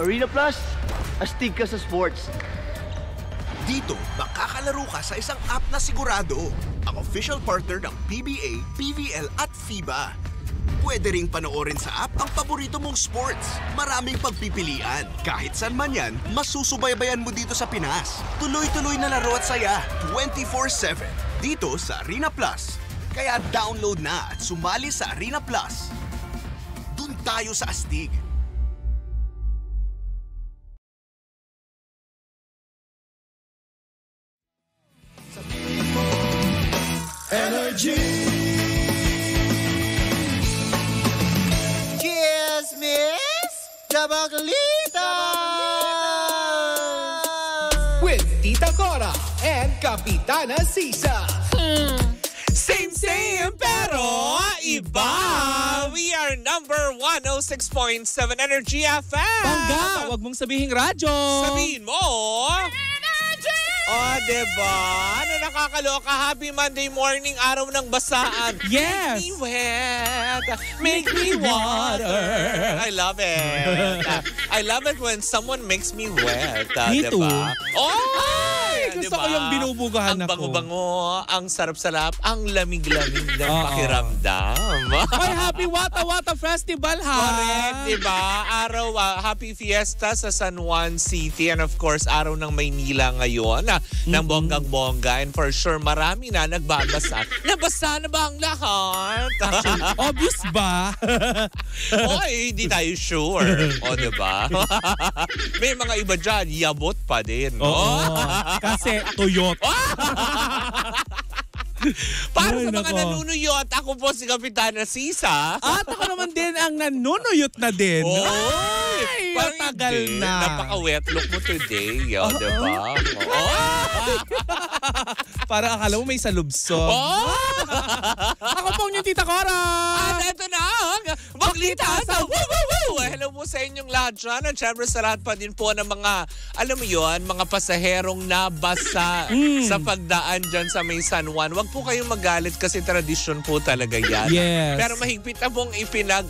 Arena Plus, astig ka sa sports. Dito, makakalaro ka sa isang app na sigurado. Ang official partner ng PBA, PVL at FIBA. Pwede ring panoorin sa app ang paborito mong sports. Maraming pagpipilian. Kahit saan man yan, masusubaybayan mo dito sa Pinas. Tuloy-tuloy na laro at saya, 24/7. Dito sa Arena Plus. Kaya download na at sumali sa Arena Plus. Dun tayo sa astig. Energy. Cheers, Miss Chabaglita! With Tita Cora and Kapitana Sisa. Same, pero iba. We are number 106.7 Energy FM. Bangga, wag mong sabihin radyo. Sabihin mo. Oh, diba? Ano nakakaloka? Happy Monday morning, araw ng basaan. Yes. Make me wet. Make me water. I love it. I love it when someone makes me wet. Me diba? too. Oh! Gusto ko yung binubugahan ang ako. Ang bango-bango, ang sarap-sarap, ang lamig-lamig ng pakiramdam. Ay, happy Wata Festival, ha? Correct, diba? Araw, happy fiesta sa San Juan City and of course, araw ng Maynila ngayon ng bonggang-bongga and for sure, marami na nagbabasa. Nabasa na ba ang lahat? Obvious ba? Oy, hindi tayo sure. O, diba? May mga iba dyan, yabot pa din. Oo. Kasi tuyot. Para Ay, sa mga nako. nanunuyot, ako po si Kapitana Sisa. At ako naman din ang nanunuyot na din. Ay, matagal hindi. na. Napaka-wet look mo today. Diba? Parang akala mo may salubsog. Ako po yung Tita Cora. At ito na ang Baklita sa Woo! Hello po sa inyong lahat dyan. At syempre sa lahat pa din po ng mga, alam mo yon, mga pasaherong nabasa sa pagdaan dyan sa may San Juan. Wag po kayong magalit kasi tradisyon po talaga yan. Yes. Pero mahigpit na pong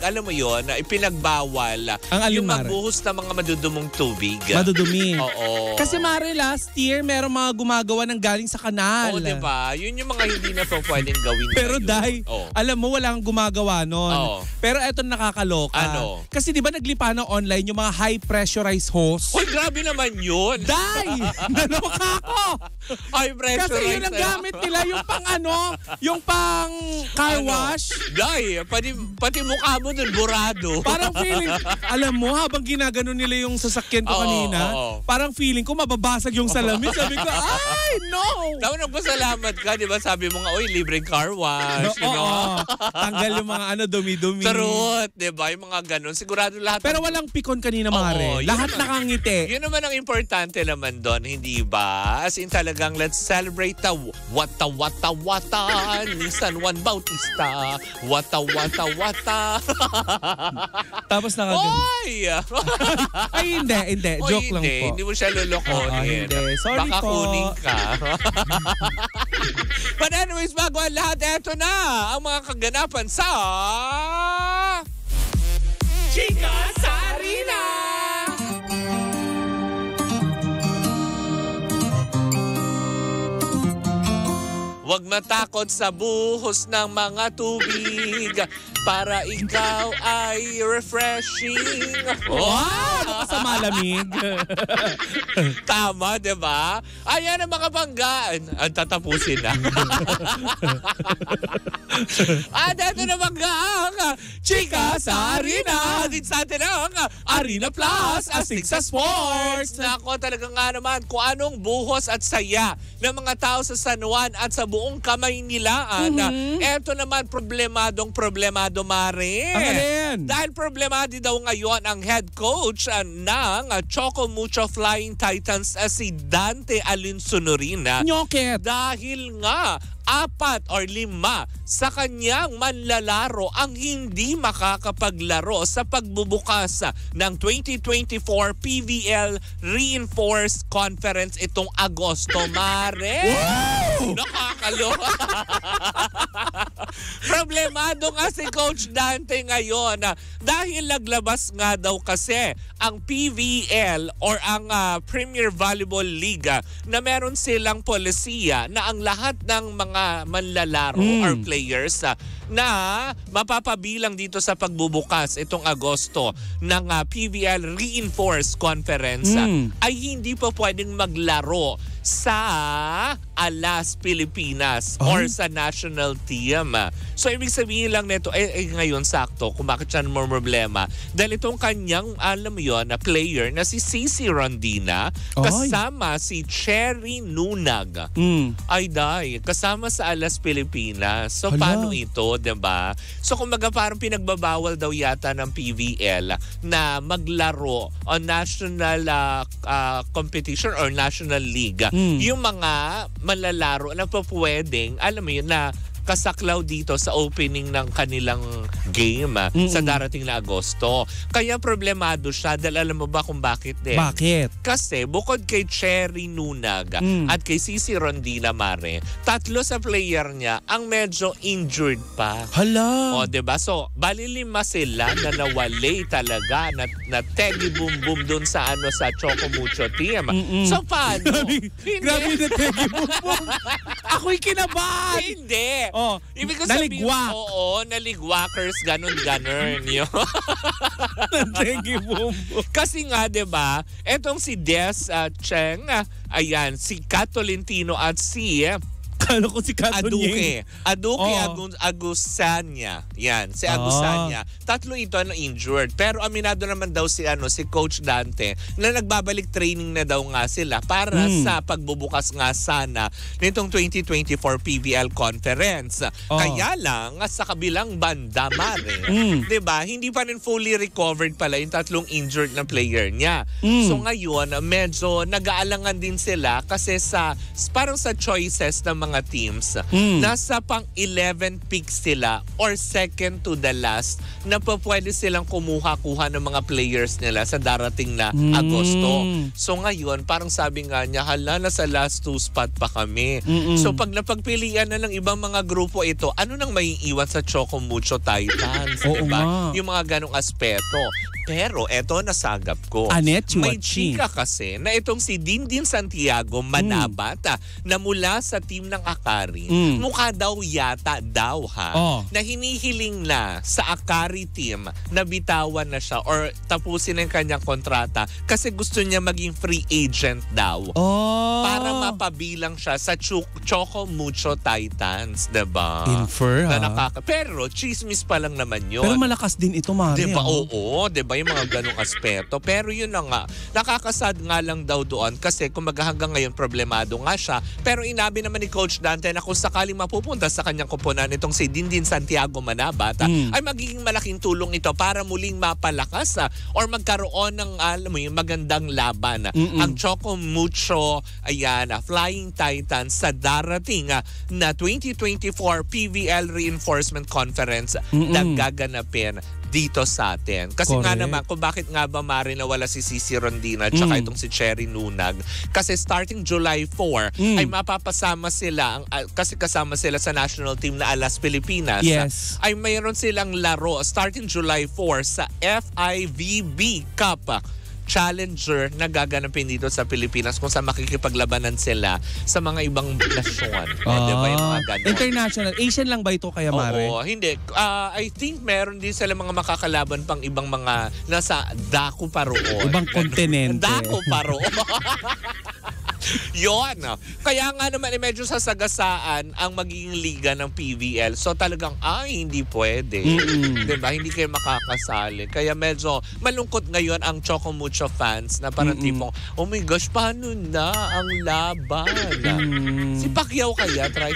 alam mo yon, ipinagbawal Ang yung alimar. magbuhos ng mga madudumong tubig. Madudumi. Oo. Kasi Mare, last year, merong mga gumagawa ng galing sa kanal. Oo, diba? Yun yung mga hindi na po pwedeng gawin. Pero ngayon. dahil, Oo. alam mo, walang gumagawa nun. Oo. Pero eto nakakaloka. Ano? Kasi di ba naglipa na online yung mga high pressurized hose? Uy, grabe naman yun. Day! Naloka ako! Ay, pressure. Kasi yun ang gamit nila, yung pang yung pang car wash. Day, pati mukha mo dun, burado. Parang feeling, alam mo, habang ginagano nila yung sasakyan ko kanina, parang feeling ko mababasag yung salamin. Sabi ko, ay, no! Tama, nagpasalamat ka, di ba? Sabi mo nga, uy, libreng car wash. Oo. Tanggal yung mga dumi-dumi. Charot, di ba? Yung mga ganun. Sigurado lahat. Pero walang pikon kanina, Mare. Lahat nakangiti. Yun naman ang importante naman doon, hindi ba? As in talagang let's celebrate the wata ni San Juan Bautista. Wata. Tapos nakagano. Oy! Ay, hindi. Joke lang po. Hindi mo siya lolokohin. Hindi. Sorry Baka po. kunin ka. But anyways, bago ang lahat, eto na ang mga kaganapan sa Chika sa Arena! Huwag matakot sa buhos ng mga tubig para ikaw ay refreshing. Wow! Ano ka sa malamig? Tama, di ba? Ayan ang mga banggaan. Ang tatapusin na. At ito na banggaan. Chika sa Arena. Din sa atin ang Arena Plus. Astig sa sports. Nako, talaga nga naman kung anong buhos at saya ng mga tao sa San Juan at sa buong Kamaynilaan. Ito naman problemado, Mare. Ang alin? Dahil problemado daw ngayon ang head coach ng Choco Mucho Flying Titans si Dante Alinsonorina. Nyoket. Dahil nga 4 or 5 sa kanyang manlalaro ang hindi makakapaglaro sa pagbubukas ng 2024 PVL Reinforced Conference itong Agosto, Mare. Wow! Nakakaloka. Problemado nga si Coach Dante ngayon dahil naglabas nga daw kasi ang PVL or ang Premier Volleyball League na meron silang polisiya na ang lahat ng mga manlalaro or players na mapapabilang dito sa pagbubukas itong Agosto ng PVL Reinforced Conference ay hindi pa pwedeng maglaro sa Alas Pilipinas or sa national team. So ibig sabihin lang nito, ngayon sakto kung bakit siya may problema. Dahil itong kanyang, alam mo yun, na player na si Cici Rondina kasama si Cherry Nunag. Ay day, kasama sa Alas Pilipinas. So paano ito, diba? So kumbaga parang pinagbabawal daw yata ng PVL na maglaro on national competition or national league. Yung mga malalaro na pa pwedeng, alam mo yun, na kasaklaw dito sa opening ng kanilang game sa darating na Agosto. Kaya problemado siya dahil alam mo ba kung bakit din? Bakit? Kasi bukod kay Cherry Nunag at kay Cici Rondina, Mare, 3 sa player niya ang medyo injured pa. Hala! O, diba? So, bali 5 sila na nawalay talaga na tegi boom boom dun sa sa Choco Mucho team. So, paano? Grabe na tegi boom boom. Ako'y kinabahan! Hindi! Oh, ibig ko sabihin, naligwak. Oo, naligwakers, ganun. Yun. Tegi boom boom. Kasi nga, diba, etong si Des Cheng, ayan, si Kat Tolentino at si Kala ko si Katonyeng. Aduke Agusanya. Yan, si Agusanya. 3 ito injured. Pero aminado naman daw si Coach Dante na nagbabalik training na daw nga sila para sa pagbubukas nga sana nitong 2024 PVL Conference. Kaya lang, sa kabilang banda, Mare, diba, hindi pa rin fully recovered pala yung 3 injured na player niya. So ngayon, medyo nag-aalangan din sila kasi parang sa choices ng mga teams, nasa pang 11 picks sila or second to the last na pwede silang kumuha-kuha ng mga players nila sa darating na Agosto. So ngayon, parang sabi nga niya, hala, nasa last 2 spot pa kami. So pag napagpilian na ng ibang mga grupo ito, ano nang maiiwan sa Choco Mucho Titans? Diba? Yung mga ganong aspeto. Pero eto nasagap ko. May chika kasi na itong si Dindin Santiago Manabat na mula sa team ng Akari. Mukha daw yata na hinihiling na sa Akari team na bitawan na siya or tapusin ang kanyang kontrata kasi gusto niya maging free agent daw. Para mapabilang siya sa Choco Mucho Titans, diba? Infer, Pero chismis pa lang naman yun. Pero malakas din ito, Mare. Diba? Oo, diba? Yung mga ganong aspeto. Pero yun na nga, nakakasad nga lang daw doon kasi kumaga hanggang ngayon problemado nga siya. Pero inabi naman ni Coach Dante na kung sakaling mapupunta sa kanyang koponan itong si Dindin Santiago Manabat ay magiging malaking tulong ito para muling mapalakas or magkaroon ng alam mo yung magandang laban. Ang Choco Mucho Flying Titans sa darating na 2024 PVL Reinforcement Conference na gaganapin dito sa atin. Kasi nga naman, kung bakit nga ba, Mari, nawala si Cici Rondina at saka itong si Cherry Nunag. Kasi starting July 4 ay mapapasama sila, kasi kasama sila sa national team na Alas Pilipinas. Yes. Ay mayroon silang laro starting July 4 sa FIVB Cup Challenger na gaganapin dito sa Pilipinas kung saan makikipaglabanan sila sa mga ibang nasyon. Diba yung mga ganon? International. Asian lang ba ito kaya, Mare? Oo, hindi. I think meron din sila mga makakalaban pang ibang mga nasa dako pa roon. Ibang kontinente. Dako pa roon. Yon. Kaya nga naman medyo sasagasaan ang magiging liga ng PVL. So talagang hindi pwede. Diba? Hindi kayo makakasali. Kaya medyo malungkot ngayon ang Choco Mucho fans na parang tipong, oh my gosh, paano na ang laban? Si Pacquiao kaya? Try.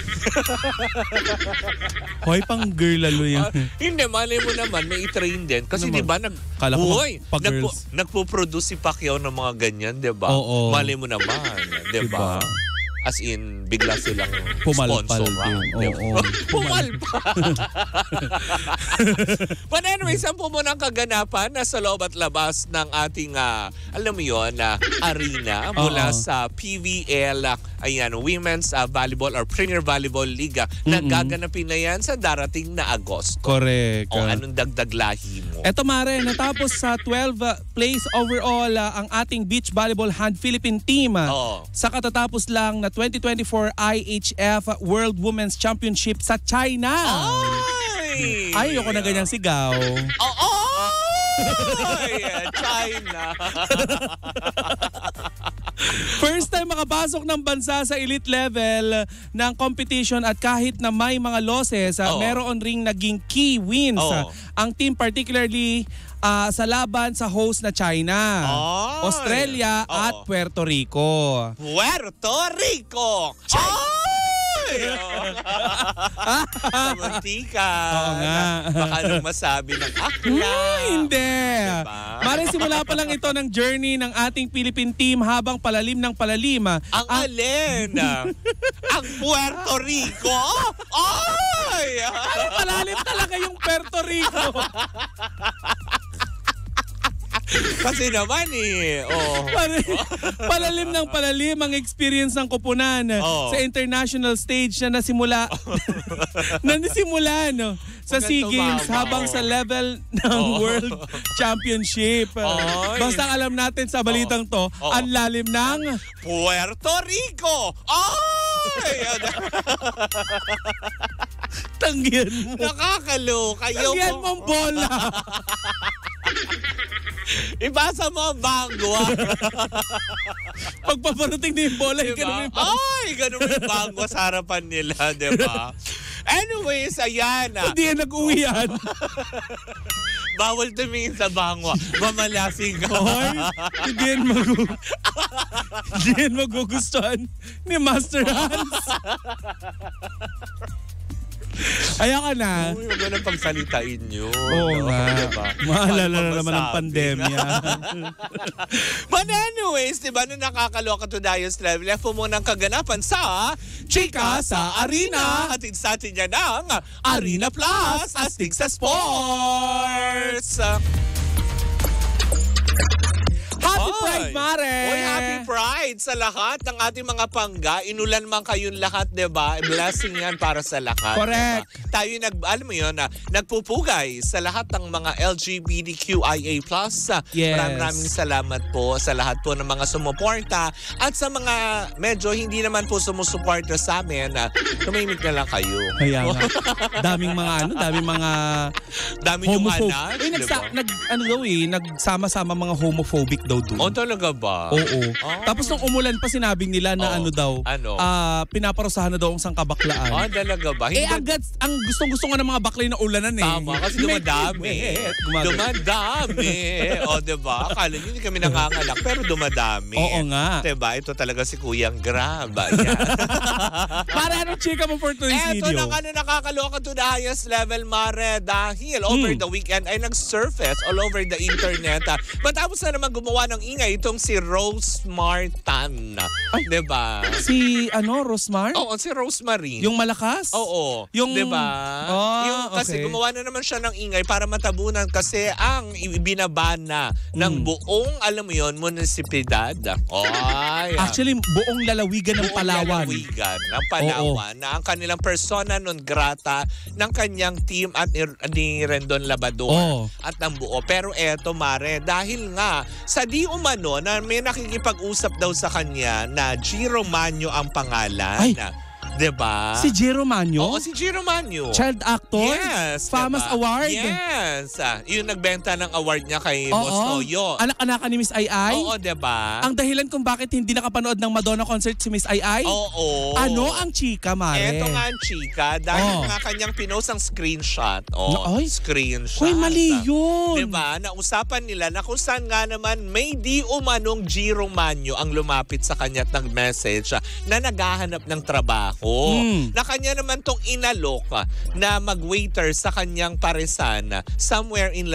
Hoy, pang girl lalo yan. Hindi, malay mo naman, may i-train din. Kasi diba, nagpo-produce si Pacquiao ng mga ganyan, diba? Oo. Malay mo naman. Diba? As in, bigla silang Pumalpal sponsor. din. Oo. Pumalpal. But anyways, ang pumunang kaganapan na sa loob at labas ng ating, alam mo yun, arena mula sa PVL, Women's Volleyball or Premier Volleyball League. Nagaganapin na yan sa darating na Agosto. Correct. O anong dagdag lahi mo? Eto Mare, natapos sa 12th place overall ang ating beach volleyball hand Philippine team. Sa katatapos lang na 2024 IHF World Women's Championship sa China. Ay, ayoko na ganyang sigaw. China. First time makapasok ng bansa sa elite level ng competition at kahit na may mga losses, meron ring naging key wins. Ang team particularly sa laban sa host na China, Australia at Puerto Rico. Puerto Rico! Sa mantika. Oo nga. Baka nang masabi ng akla. Hindi. Diba? Mare, simula pa lang ito ng journey ng ating Philippine team habang palalim ng palalim. Ang alin? Ang Puerto Rico? Ay! Palalim talaga yung Puerto Rico. Kasi naman Palalim ng palalim ang experience ng koponan sa international stage na nasimula sa SEA Games habang sa level ng World Championship. Basta alam natin sa balitang to, ang lalim ng Puerto Rico! Ay! Tanggihan mo. Nakakaloka. Tanggihan mo ang bola. Ibasa mo ang bangwa. Pagpaparating na yung bola, ganun yung bangwa. Ay, ganun yung bangwa sa harapan nila, diba? Anyways, ayan na. Hindi yan nag-uwian. Bawal tumingin sa bangwa. Mamalasing ka. Hindi yan magugustuhan ni Master Hans. Ayan ka na. Uy, huwag na pagsalitain nyo. Oo nga. Diba? Maalala na naman ang pandemya. But anyways, diba, nung nakakaloka to Dayos Level, po muna ang kaganapan sa Chika sa Arena. Hatid sa atin yan ang Arena Plus, astig sa sports. Happy Pride, Mare! Uy, happy Pride sa lahat ng ating mga pangga. Inulan man kayong lahat, diba? Blessing yan para sa lahat. Correct. Diba? Tayo, alam mo yun, nagpupugay sa lahat ng mga LGBTQIA+. Yes. Maraming salamat po sa lahat po ng mga sumuporta. At sa mga medyo hindi naman po sumusuporta sa amin, tumimik na lang kayo. Kaya nga. Daming yung homophobic. anak. Uy, Diba? nagsama-sama mga homophobic daw doon. O, talaga ba? Oo. Tapos nung umulan pa sinabing nila na pinaparusahan na daw ang sangkabaklaan. Talaga ba? Agad, ang gustong-gusto nga ng mga baklay na ulanan eh. Tama, kasi dumadami. Dumadami. O, diba? Akala nyo hindi kami nanganganak, pero dumadami. Oo nga. Diba? Ito talaga si Kuyang Grab. Ayan. Para anong chika mo for today's video? Eto na nakakaloka to the highest level, Mare. Dahil over the weekend ay nag-surface all over the internet. Matapos na naman gumawa ng ingay itong si Rose Martan. Diba? Si Rosemar? Oo, si Rosemary. Yung malakas? Oo. Yung... Diba? Kasi okay. gumawa na naman siya ng ingay para matabunan kasi ang ibinabana ng buong, alam mo yun, munisipalidad. Actually, buong lalawigan ng Palawan. Lalawigan ng Palawan na ang kanilang persona non grata ng kanyang team at ni Rendon Labador at ng buo. Pero eto, Mare, dahil nga sa di umano na may nakikipag-usap daw sa kanya na Giro Manyo ang pangalan. Ay. Diba? Si Giro Manyo? Oo, si Giro Manyo. Child actor? Yes. Famous diba? award? Yes. Yung nagbenta ng award niya kay Boss Toyo. Anak-anak ni Miss Ai Ai? Oo, diba? Ang dahilan kung bakit hindi nakapanood ng Madonna concert si Miss Ai Ai? Oo. Ano ang chika, Mare? Eto nga ang chika. Dahil nga kanyang pinost ang screenshot. Screenshot. Uy, mali yun. Diba? Nausapan nila na kung saan nga naman may di umanong Giro Manyo ang lumapit sa kanya at nag-message na naghahanap ng trabaho. trabaho. Na kanya naman tong inalok na mag-waiter sa kanyang paresan somewhere in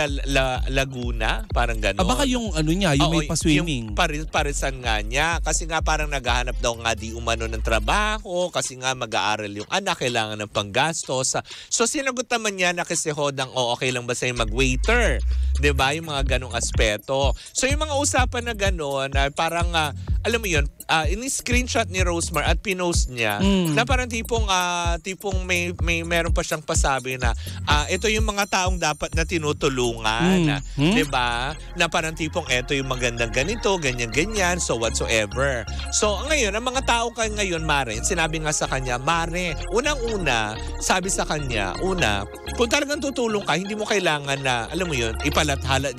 Laguna, parang gano'n. Baka yung ano niya, yung may pa-swimming. Yung paresan nga niya. Kasi nga parang naghahanap daw nga di umano ng trabaho. Kasi nga mag-aaral yung anak, kailangan ng panggastos. So sinagot naman niya na kasi hodang, okay lang ba sa'yo mag-waiter? 'Di ba? Yung mga ganong aspeto. So yung mga usapan na gano'n, parang alam mo yun, ini-screenshot ni Rosemar at pinost niya na parang tipong meron pa siyang pasabi na ito yung mga taong dapat na tinutulungan. 'Di ba? Na parang tipong ito yung magandang ganito, ganyan-ganyan, so whatsoever. So ngayon, ang mga tao ngayon, Mare, sinabi nga sa kanya, Mare, unang-una, sabi sa kanya, kung talagang tutulong ka, hindi mo kailangan na, alam mo yun, ipalathala,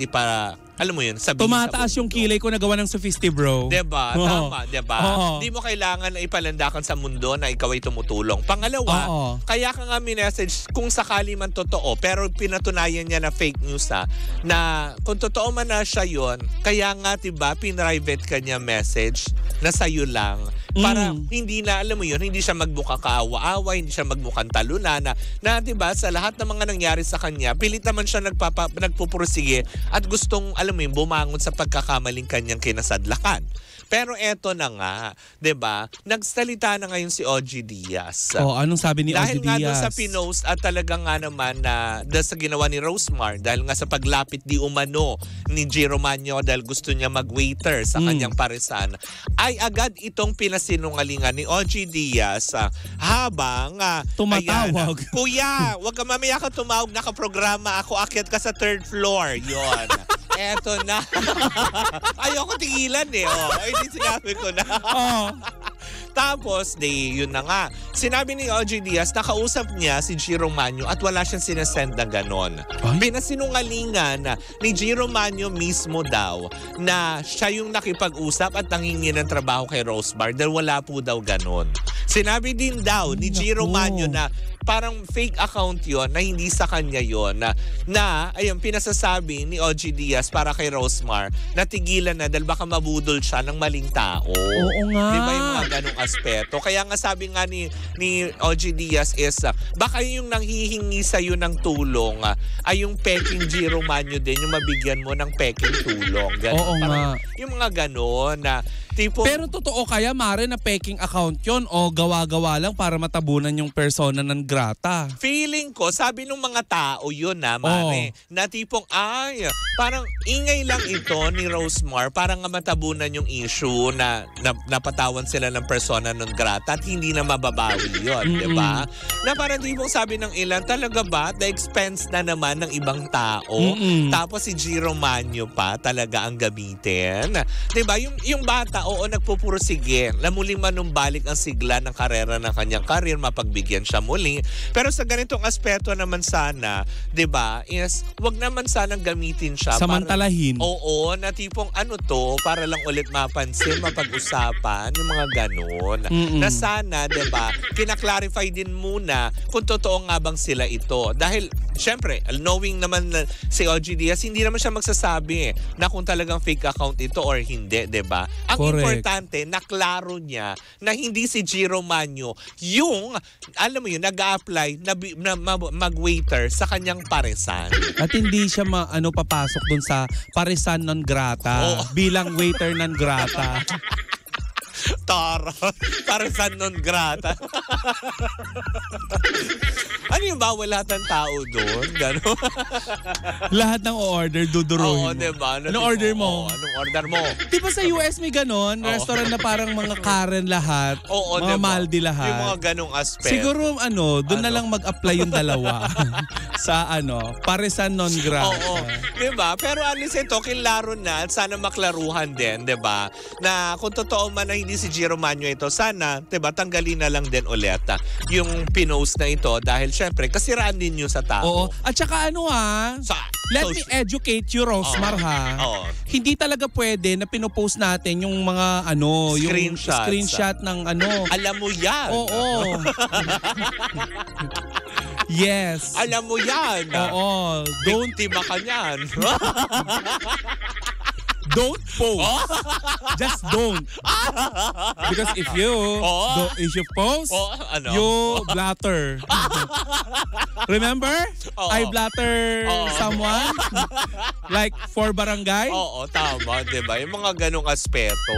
alam mo yun, sabihin tumataas yung kilay ko na gawa ng sophisti, bro. Diba? Tama, diba? Hindi mo kailangan na ipalandakan sa mundo na ikaw ay tumutulong. Pangalawa, kaya ka nga minessage kung sakali man totoo, pero pinatunayan niya na fake news na kung totoo man na siya yun, kaya nga diba, pinrivate ka niya message na sa'yo lang. Para hindi na, alam mo yun, hindi siya magmukhang kaawa-awa, hindi siya magmukhang talunan na diba, sa lahat ng mga nangyari sa kanya, pilit naman siya nagpupursige at gustong, alam mo yun, bumangon sa pagkakamaling kanyang kinasadlakan. Pero eto na nga, 'di ba? Nagsalita na ngayon si OG Diaz. Anong sabi ni OG Diaz? Dahil nga doon sa pinost at talagang nga naman na sa ginawa ni Rosemar, dahil nga sa paglapit di umano ni G. Romano dahil gusto niya mag-waiter sa kanyang paresan, ay agad itong pinasinungalingan ni OG Diaz habang tumatawag. Ayan, Kuya, wag ka mamaya ka tumawag, nakaprograma ako, akyat ka sa 3rd floor. Yon. Eto na. Ayoko tigilan hindi sinabi ko na. Tapos, yun na nga. Sinabi ni OG Diaz, nakausap niya si G. Romano at wala siyang sinasend na ganon. Pinasinungalingan ni G. Romano mismo daw na siya yung nakipag-usap at nangingi ng trabaho kay Rosemar dahil wala po daw ganon. Sinabi din daw ni G. Romano na parang fake account yon na hindi sa kanya yon na ayun, pinasasabi ni OG Diaz para kay Rosemar na tigilan na dahil baka mabudol siya ng maling tao. Oo nga. Di ba yung mga ganong aspeto? Kaya nga sabi nga ni OG Diaz is baka yung nanghihingi sa'yo ng tulong ay yung peking G. Romano din yung mabigyan mo ng peking tulong. Ganun. Oo nga. Yung mga ganon na tipo. Pero totoo kaya, Mare, na peking account yon o gawa-gawa lang para matabunan yung persona ng grata? Feeling ko, sabi ng mga tao yun Mare, na tipong parang ingay lang ito ni Rosemar para nga matabunan yung issue na napatawan sila ng persona non grata at hindi na mababawi yun, di ba? Na parang tipong sabi ng ilan, talaga ba? The expense na naman ng ibang tao. Tapos si G. Romano pa talaga ang gamitin. Di ba? Yung bata, nagpupursige na muling manumbalik ang sigla ng karera ng kanyang karir, mapagbigyan siya muli. Pero sa ganitong aspeto naman sana, 'di ba, is wag naman sanang gamitin siya samantalahin. Na tipong para lang ulit mapansin, mapag-usapan yung mga ganon. Na sana, 'di ba, kina-clarify din muna kung totoo nga bang sila ito. Dahil syempre, knowing naman na si OG Diaz, hindi naman siya magsasabi na kung talagang fake account ito or hindi, 'di ba? Ang importante, naklaro niya na hindi si G. Romano yung, alam mo yun, nag-a-apply na mag-waiter sa kanyang paresan. At hindi siya papasok dun sa paresan non grata bilang waiter non grata. Tara, paresan non grata. Ano yung bawal lahat ng tao doon? Gano'n? Lahat ng order, duduruhin mo. Diba? Anong order mo? Anong order mo? Di ba sa US may ganon? Restaurant na parang mga Karen lahat. Mga diba? Maldi lahat. Yung mga ganong aspect. Siguro doon na lang mag-apply yung dalawa. Sa paresan non grata. Diba? Pero at least ito, kinlaro na at sana maklaruhan din, diba? Na kung totoo man na hindi si G. Romano ito, sana, diba, tanggalin na lang din ulit yung pinost na ito dahil syempre, kasiraan din yun sa tao. At saka let me educate you, Rosemar, Hindi talaga pwede na pinopost natin yung mga yung screenshot ng Alam mo yan. Yes. Alam mo yan. Don't tima ka niyan. don't post. Just don't. Because if you post, ano? you blatter. Remember? I blatter someone? Like for barangay? Oo, tama, diba? Yung mga ganong aspeto.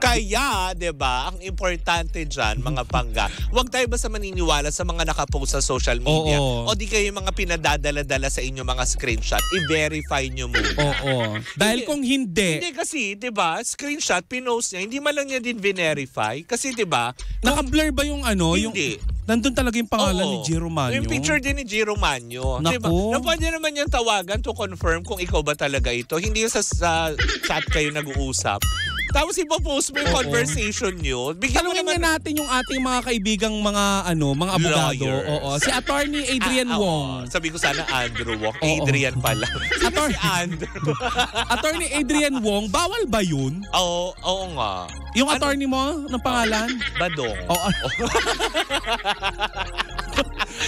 Kaya, diba, ang importante dyan, mga pangga, huwag tayo basta maniniwala sa mga nakapost sa social media. Oo. O di kayo yung mga pinadadala-dala sa inyo mga screenshot, i-verify nyo muna. Oo. Dahil kung hindi kasi, diba, screenshot, pinost niya, hindi man lang niya din verify. Kasi, diba, naka-blur ba yung ano? hindi. Nandun talaga yung pangalan ni Jiro Manyo. Yung picture din ni Jiro Manyo. Naku. Diba? Na pwede naman yung tawagan to confirm kung ikaw ba talaga ito. Hindi yung sa chat kayo nag-uusap. Tapos ipopost mo yung conversation nyo. Bigyan mo Tanungin naman natin yung ating mga kaibigang mga abogado. Lawyers. Oo. Si Attorney Adrian Wong. Sabi ko sana Andrew Wong. Adrian pala. Sino si Andrew? Attorney Adrian Wong, bawal ba yun? Oo nga. Yung attorney mo ng pangalan? Badong. Oo.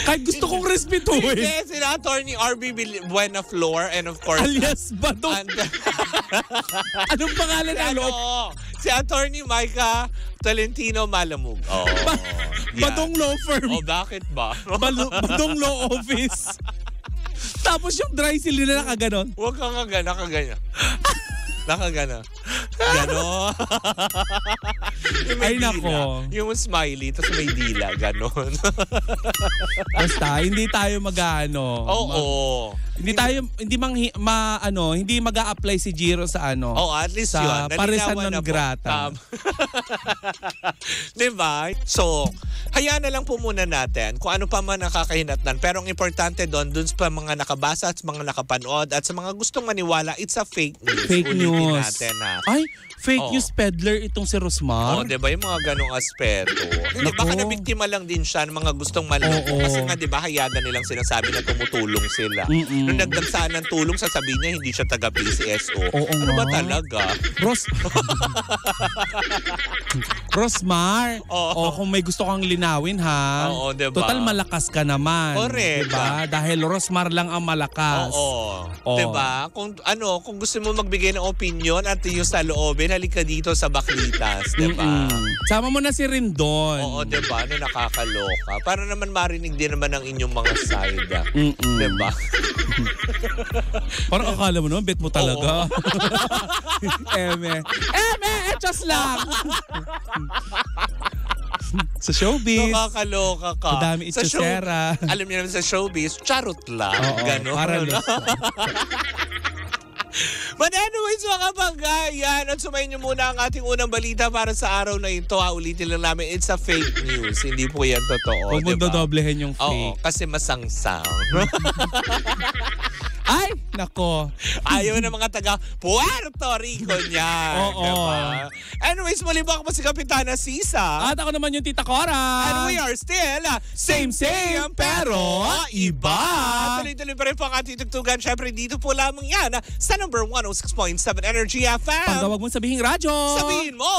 Kahit gusto kong respetuhin. Hindi, sila Attorney R.B. Buenaflor and of course Alias Badong. Anong pangalan ng loob? Si Attorney Micah Tolentino Malamug. Badong Law Firm. Bakit ba? Badong Law Office. Tapos yung dry seal nila nakaganon. Huwag kang nakagana. Nakagana. Gano. Ay nako. Yung smiley, tapos may dila. Ganon. Basta, hindi tayo hindi mag-a-apply si Jiro sa at least sa yun. parisan Nalinawan ng na po. grata. Diba? So, hayaan na lang po muna natin kung ano pa man nakakahinatnan. Pero ang importante doon sa mga nakabasa at sa mga nakapanood at sa mga gustong maniwala, it's a fake news. Fake Ulitin news. natin, ha? Ay, fake news peddler itong si Rosmar. Diba? Yung mga ganong aspeto. Hindi, Naku. baka nabiktima lang din siya ng mga gustong manloko. Kasi nga, diba, hayagan nilang sinasabi na tumutulong sila. Nung nagdagsaan ng tulong, sasabihin niya, hindi siya taga-PCSO. Ano ba talaga? Rosmar, kung may gusto kang linawin ha. Diba? Total malakas ka naman. Correct. Diba? Dahil Rosmar lang ang malakas. Diba? Kung gusto mo magbigay ng opinion at yung sa loobin, halika dito sa Baklitas. Diba? Sama mo na si Rindon. Diba? Nakakaloka. Para naman marinig din naman ang inyong mga side. Diba? Parang akala mo naman, bet mo talaga. Echos lang. Sa showbiz. Nakakaloka ka. Madami itsosera. Alam niyo naman sa showbiz, charot lang. Ganon. Para But anyways, mga banggayan, at sumayin niyo muna ang ating unang balita para sa araw na ito. Ulitin lang namin, it's a fake news. Hindi po yan totoo. Huwag mo dodoblehin yung fake. Kasi masangsang. Ay, nako. Ayaw ng mga taga Puerto Rico niya. Diba? Anyways, muli ba ako si Kapitana Sisa? At ako naman yung Tita Cora. And we are still same pero iba. Tuloy-tuloy pa rin po ang ating tugtugan. Siyempre, dito po lamang yan sa number 106.7 Energy FM. Pag huwag mong sabihing radyo. Sabihin mo.